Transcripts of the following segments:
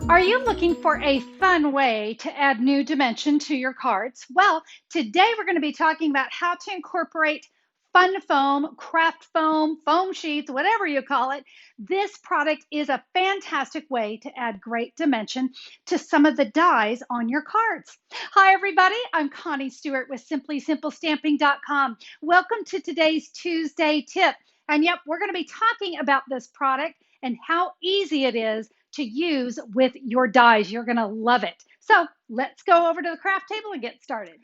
Are you looking for a fun way to add new dimension to your cards? Well, today we're going to be talking about how to incorporate fun foam, craft foam, foam sheets, whatever you call it. This product is a fantastic way to add great dimension to some of the dies on your cards. Hi, everybody. I'm Connie Stewart with SimplySimpleStamping.com. Welcome to today's Tuesday tip. And yep, we're going to be talking about this product and how easy it is to use with your dies. You're going to love it. So let's go over to the craft table and get started.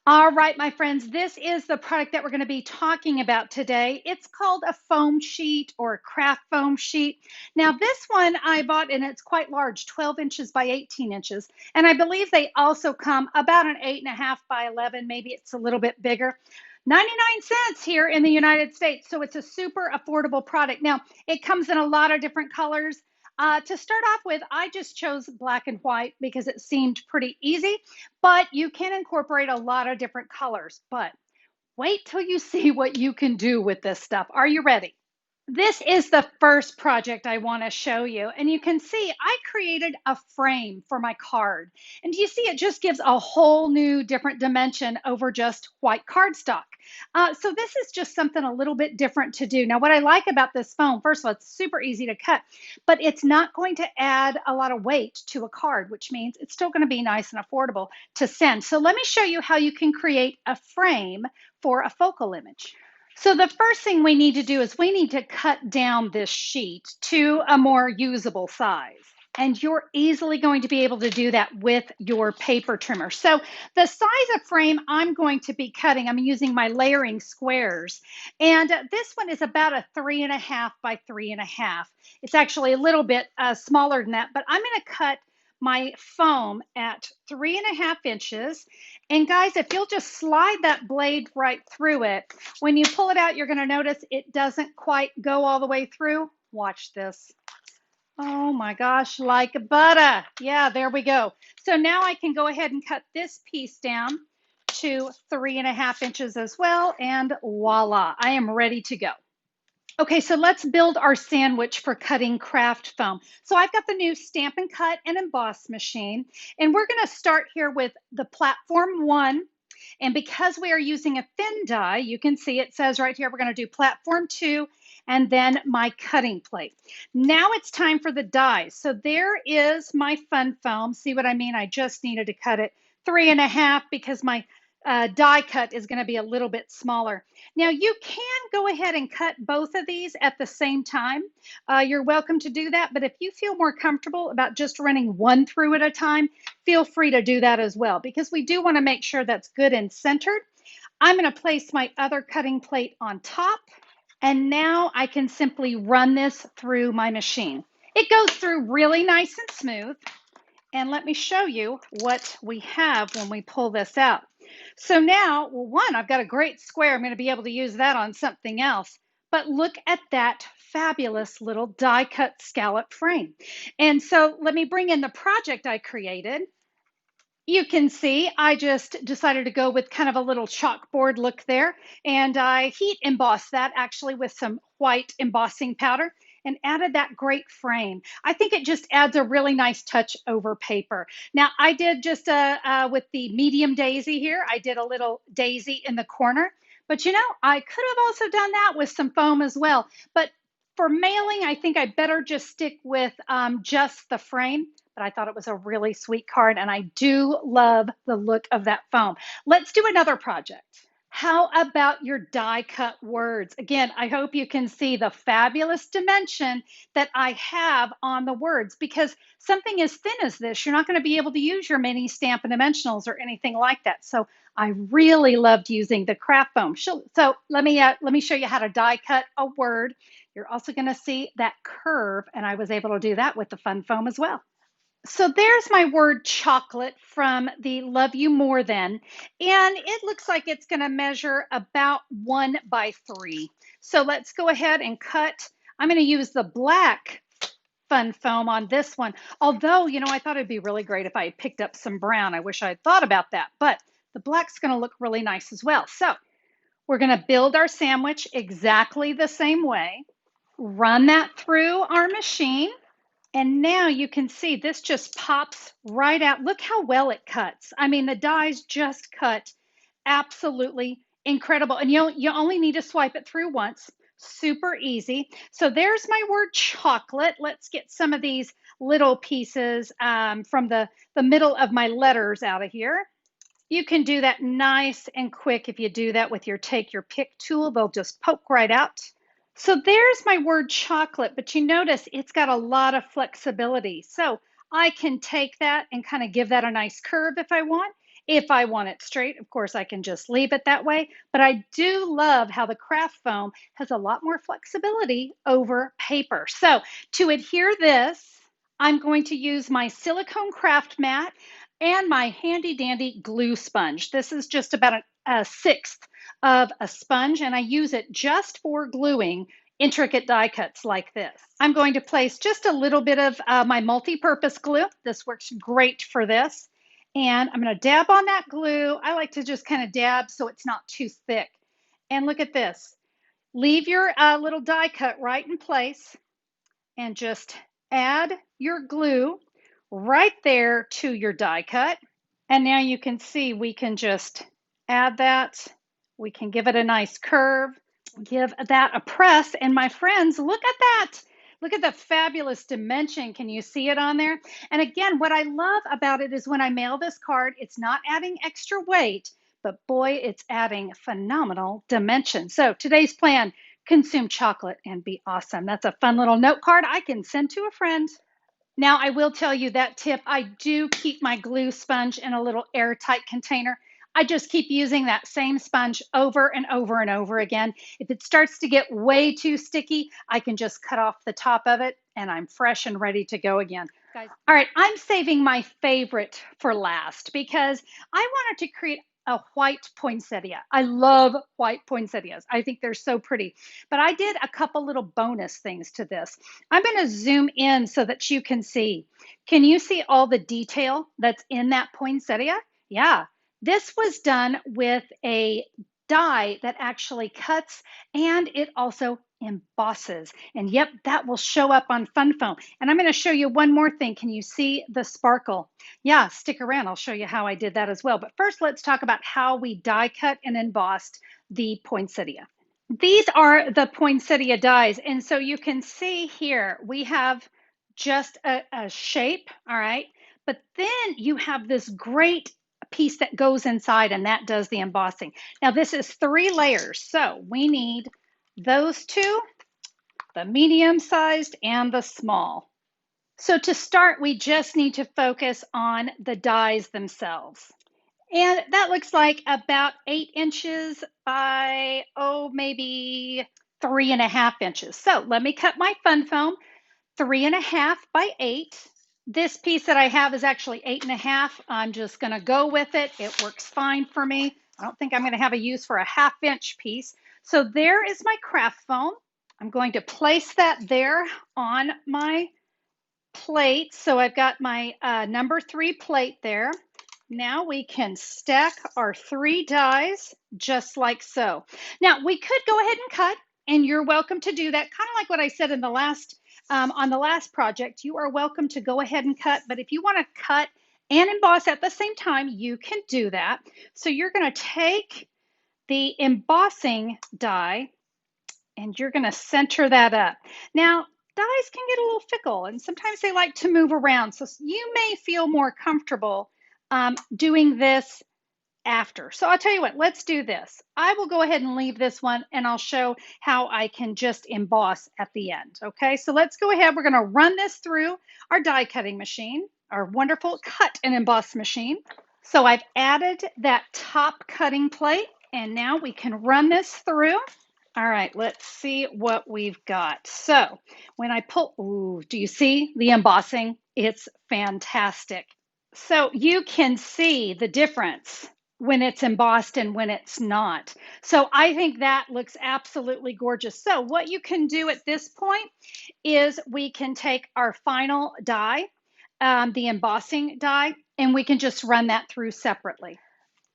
All right, my friends, this is the product that we're going to be talking about today. It's called a foam sheet or a craft foam sheet. Now, this one I bought, and it's quite large, 12 inches by 18 inches. And I believe they also come about an 8.5 by 11. Maybe it's a little bit bigger. 99 cents here in the United States. So it's a super affordable product. Now, it comes in a lot of different colors. To start off with, I just chose black and white because it seemed pretty easy, but you can incorporate a lot of different colors. But wait till you see what you can do with this stuff. Are you ready? This is the first project I want to show you. And you can see I created a frame for my card. And you see it just gives a whole new different dimension over just white cardstock. So this is just something a little bit different to do. Now, what I like about this foam, first of all, it's super easy to cut, but it's not going to add a lot of weight to a card, which means it's still going to be nice and affordable to send. So let me show you how you can create a frame for a focal image. So the first thing we need to do is we need to cut down this sheet to a more usable size. And you're easily going to be able to do that with your paper trimmer. So the size of frame I'm going to be cutting, I'm using my layering squares. And this one is about a 3.5 by 3.5. It's actually a little bit smaller than that, but I'm going to cut my foam at 3.5 inches. And guys, if you'll just slide that blade right through it, when you pull it out, you're going to notice it doesn't quite go all the way through. Watch this. Oh my gosh, like butter. Yeah, there we go. So now I can go ahead and cut this piece down to 3.5 inches as well. And voila, I am ready to go. Okay, so let's build our sandwich for cutting craft foam. So I've got the new Stamp and Cut and Emboss machine, and we're going to start here with the Platform 1. And because we are using a thin die, you can see it says right here, we're going to do Platform 2 and then my cutting plate. Now it's time for the dies. So there is my fun foam. See what I mean? I just needed to cut it 3.5 because my die cut is going to be a little bit smaller. Now you can go ahead and cut both of these at the same time. You're welcome to do that, but if you feel more comfortable about just running one through at a time, feel free to do that as well, because we do want to make sure that's good and centered. I'm going to place my other cutting plate on top, and now I can simply run this through my machine. It goes through really nice and smooth. And let me show you what we have when we pull this out. So now, well, one, I've got a great square. I'm going to be able to use that on something else. But look at that fabulous little die cut scallop frame. And so let me bring in the project I created. You can see I just decided to go with kind of a little chalkboard look there. And I heat embossed that actually with some white embossing powder and added that great frame. I think it just adds a really nice touch over paper. Now I did just with the medium daisy here, I did a little daisy in the corner, but you know, I could have also done that with some foam as well. But for mailing, I think I better just stick with just the frame. But I thought it was a really sweet card, and I do love the look of that foam. Let's do another project. How about your die cut words? Again, I hope you can see the fabulous dimension that I have on the words, because something as thin as this, you're not going to be able to use your mini Stampin' Dimensionals or anything like that. So I really loved using the craft foam. So let me show you how to die cut a word. You're also going to see that curve, and I was able to do that with the fun foam as well. So there's my word chocolate from the Love You More Than, and it looks like it's going to measure about 1 by 3. So let's go ahead and cut. I'm going to use the black fun foam on this one. Although, you know, I thought it'd be really great if I had picked up some brown. I wish I had thought about that, but the black's going to look really nice as well. So we're going to build our sandwich exactly the same way. Run that through our machine. And now you can see this just pops right out. Look how well it cuts. I mean, the dies just cut absolutely incredible. And you only need to swipe it through once. Super easy. So there's my word chocolate. Let's get some of these little pieces from the middle of my letters out of here. You can do that nice and quick if you do that with your take your pick tool. They'll just poke right out. So there's my word chocolate, but you notice it's got a lot of flexibility. So I can take that and kind of give that a nice curve if I want. If I want it straight, of course, I can just leave it that way. But I do love how the craft foam has a lot more flexibility over paper. So to adhere this, I'm going to use my silicone craft mat and my handy dandy glue sponge. This is just about a sixth of a sponge, and I use it just for gluing intricate die cuts like this. I'm going to place just a little bit of my multi-purpose glue. This works great for this. And I'm going to dab on that glue. I like to just kind of dab so it's not too thick. And look at this. Leave your little die cut right in place and just add your glue right there to your die cut. And now you can see we can just add that. We can give it a nice curve, give that a press. And my friends, look at that. Look at the fabulous dimension. Can you see it on there? And again, what I love about it is when I mail this card, it's not adding extra weight, but boy, it's adding phenomenal dimension. So today's plan, consume chocolate and be awesome. That's a fun little note card I can send to a friend. Now, I will tell you that tip, I do keep my glue sponge in a little airtight container. I just keep using that same sponge over and over and over again. If it starts to get way too sticky, I can just cut off the top of it and I'm fresh and ready to go again. Guys, all right, I'm saving my favorite for last because I wanted to create a white poinsettia. I love white poinsettias. I think they're so pretty. But I did a couple little bonus things to this. I'm going to zoom in so that you can see. Can you see all the detail that's in that poinsettia? Yeah. This was done with a die that actually cuts and it also embosses. And yep, that will show up on Fun Foam. And I'm going to show you one more thing. Can you see the sparkle? Yeah, stick around. I'll show you how I did that as well. But first, let's talk about how we die cut and embossed the poinsettia. These are the poinsettia dies. And so you can see here, we have just a shape, all right? But then you have this great piece that goes inside and that does the embossing. Now this is 3 layers. So we need those two, the medium sized and the small. So to start, we just need to focus on the dies themselves. And that looks like about 8 inches by, maybe 3.5 inches. So let me cut my Fun Foam, 3.5 by 8. This piece that I have is actually 8.5. I'm just going to go with it. It works fine for me. I don't think I'm going to have a use for a 1/2 inch piece. So there is my craft foam. I'm going to place that there on my plate. So I've got my number 3 plate there. Now we can stack our 3 dies just like so. Now we could go ahead and cut, and you're welcome to do that. Kind of like what I said in the last on the last project, you are welcome to go ahead and cut. But if you want to cut and emboss at the same time, you can do that. So you're going to take the embossing die and you're going to center that up. Now, dies can get a little fickle and sometimes they like to move around. So you may feel more comfortable doing this after. So I'll tell you what, let's do this. I will go ahead and leave this one and I'll show how I can just emboss at the end. Okay, so let's go ahead. We're going to run this through our die cutting machine, our wonderful cut and emboss machine. So I've added that top cutting plate and now we can run this through. All right, let's see what we've got. So when I pull, do you see the embossing? It's fantastic. So you can see the difference when it's embossed and when it's not. So I think that looks absolutely gorgeous. So what you can do at this point is we can take our final die, the embossing die, and we can just run that through separately.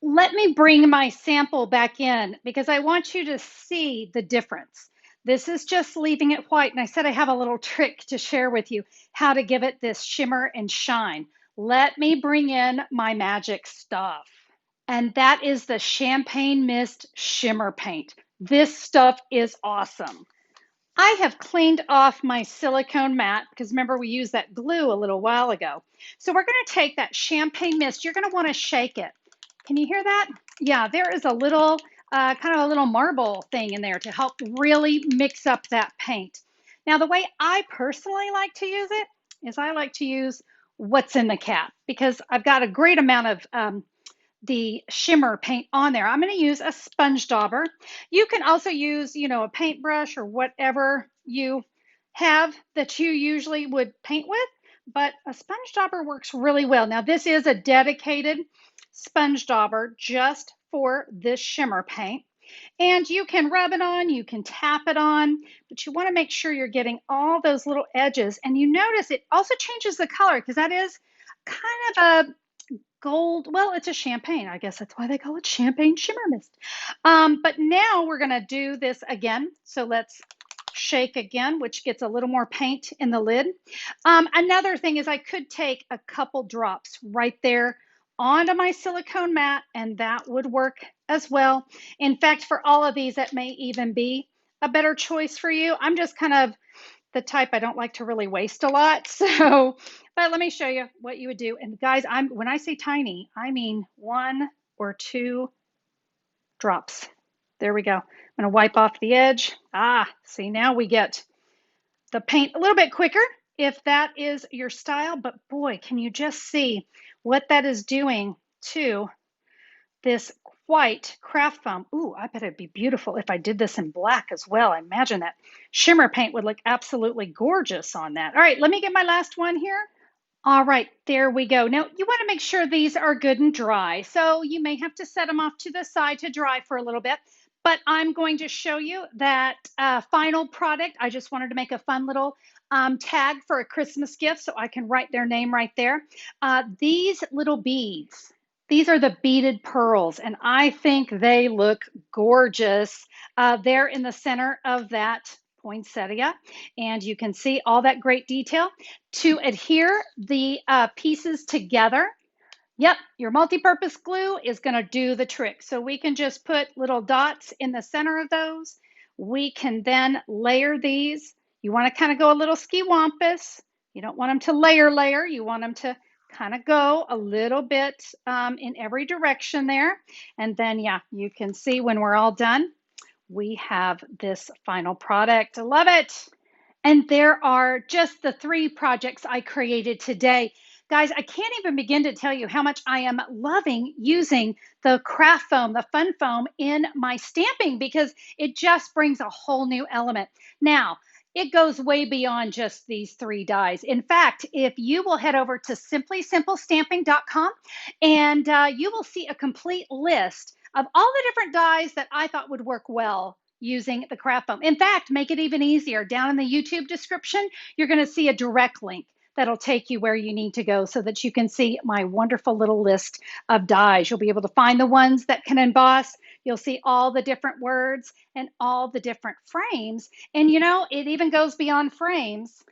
Let me bring my sample back in because I want you to see the difference. This is just leaving it white. And I said I have a little trick to share with you how to give it this shimmer and shine. Let me bring in my magic stuff. And that is the Champagne Mist Shimmer Paint. This stuff is awesome. I have cleaned off my silicone mat because remember we used that glue a little while ago. So we're going to take that champagne mist. You're going to want to shake it. Can you hear that? Yeah, there is a little, kind of a little marble thing in there to help really mix up that paint. Now, the way I personally like to use it is I like to use what's in the cap because I've got a great amount of the shimmer paint on there. I'm going to use a sponge dauber. You can also use, a paintbrush or whatever you have that you usually would paint with, but a sponge dauber works really well. Now, this is a dedicated sponge dauber just for this shimmer paint. And you can rub it on, you can tap it on, but you want to make sure you're getting all those little edges. And you notice it also changes the color because that is kind of a gold. Well, it's a champagne. I guess that's why they call it champagne shimmer mist. But now we're going to do this again. So let's shake again, which gets a little more paint in the lid. Another thing is I could take a couple drops right there onto my silicone mat, and that would work as well. In fact, for all of these, that may even be a better choice for you. I'm just kind of the type I don't like to really waste a lot. So, but let me show you what you would do. And guys, when I say tiny, I mean 1 or 2 drops. There we go. I'm going to wipe off the edge. See, now we get the paint a little bit quicker if that is your style. But boy, can you just see what that is doing to this white craft foam. Ooh, I bet it'd be beautiful if I did this in black as well. I imagine that shimmer paint would look absolutely gorgeous on that. All right, let me get my last one here. All right, there we go. Now, you want to make sure these are good and dry. So you may have to set them off to the side to dry for a little bit. But I'm going to show you that final product. I just wanted to make a fun little tag for a Christmas gift so I can write their name right there. These little beads. These are the beaded pearls, and I think they look gorgeous. They're in the center of that poinsettia, and you can see all that great detail. To adhere the pieces together, yep, your multi-purpose glue is going to do the trick. So we can just put little dots in the center of those. We can then layer these. You want to kind of go a little ski-wampus. You don't want them to layer. You want them to kind of go a little bit in every direction there. And then, yeah, you can see when we're all done, we have this final product. I love it. And there are just the 3 projects I created today. Guys, I can't even begin to tell you how much I am loving using the craft foam, the fun foam in my stamping because it just brings a whole new element. Now, it goes way beyond just these 3 dies. In fact, if you will head over to simplysimplestamping.com and you will see a complete list of all the different dies that I thought would work well using the craft foam. In fact, make it even easier. Down in the YouTube description, you're going to see a direct link that'll take you where you need to go so that you can see my wonderful little list of dies. You'll be able to find the ones that can emboss. You'll see all the different words and all the different frames. And it even goes beyond frames.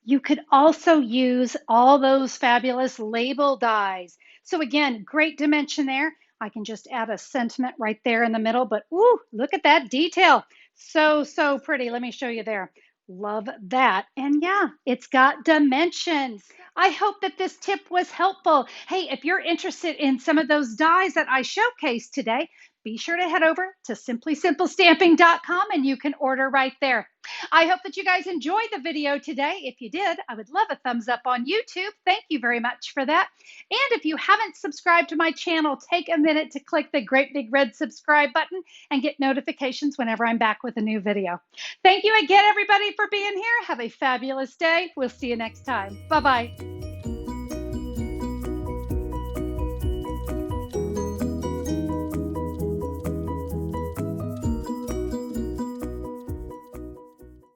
You could also use all those fabulous label dies. So again, great dimension there. I can just add a sentiment right there in the middle, but ooh, look at that detail. So, so pretty. Let me show you there. Love that. And yeah, it's got dimensions. I hope that this tip was helpful. Hey, if you're interested in some of those dies that I showcased today, be sure to head over to simplysimplestamping.com and you can order right there. I hope that you guys enjoyed the video today. If you did, I would love a thumbs up on YouTube. Thank you very much for that. And if you haven't subscribed to my channel, take a minute to click the great big red subscribe button and get notifications whenever I'm back with a new video. Thank you again, everybody, for being here. Have a fabulous day. We'll see you next time. Bye-bye.